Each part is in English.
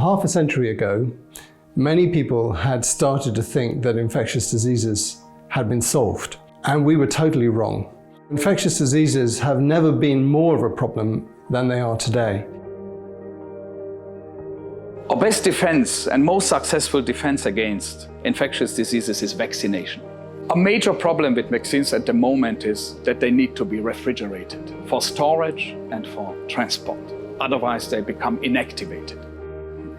Half a century ago, many people had started to think that infectious diseases had been solved, and we were totally wrong. Infectious diseases have never been more of a problem than they are today. Our best defense and most successful defense against infectious diseases is vaccination. A major problem with vaccines at the moment is that they need to be refrigerated for storage and for transport. Otherwise, they become inactivated.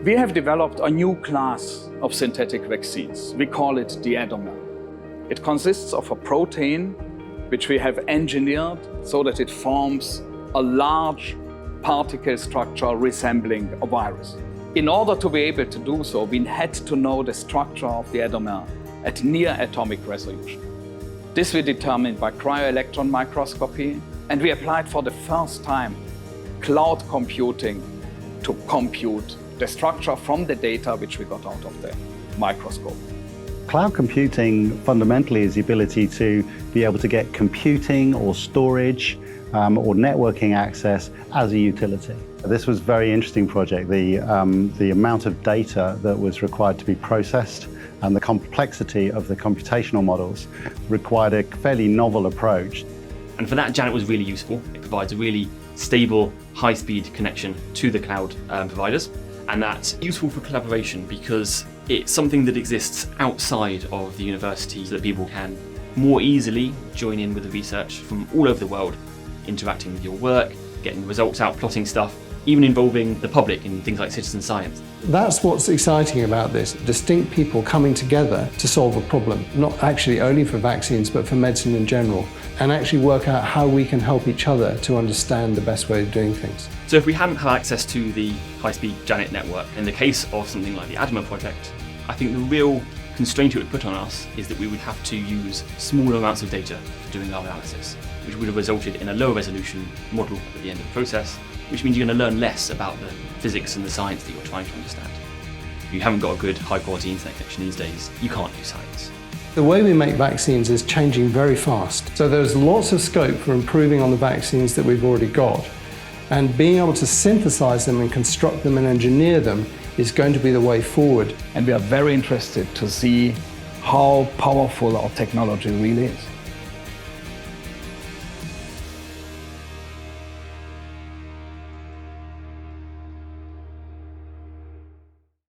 We have developed a new class of synthetic vaccines. We call it the ADDomer. It consists of a protein which we have engineered so that it forms a large particle structure resembling a virus. In order to be able to do so, we had to know the structure of the ADDomer at near atomic resolution. This we determined by cryo-electron microscopy, and we applied for the first time cloud computing to compute the structure from the data which we got out of the microscope. Cloud computing fundamentally is the ability to be able to get computing or storage or networking access as a utility. This was a very interesting project. The amount of data that was required to be processed and the complexity of the computational models required a fairly novel approach. And for that, Janet was really useful. It provides a really stable, high-speed connection to the cloud providers. And that's useful for collaboration because it's something that exists outside of the university so that people can more easily join in with the research from all over the world, interacting with your work, getting results out, plotting stuff, even involving the public in things like citizen science. That's what's exciting about this, distinct people coming together to solve a problem, not actually only for vaccines, but for medicine in general, and actually work out how we can help each other to understand the best way of doing things. So if we hadn't had access to the high-speed Janet network, in the case of something like the ADDomer project, I think the real constraint it would put on us is that we would have to use smaller amounts of data for doing our analysis, which would have resulted in a lower resolution model at the end of the process, which means you're going to learn less about the physics and the science that you're trying to understand. If you haven't got a good high-quality internet connection these days, you can't do science. The way we make vaccines is changing very fast. So there's lots of scope for improving on the vaccines that we've already got. And being able to synthesize them and construct them and engineer them is going to be the way forward. And we are very interested to see how powerful our technology really is.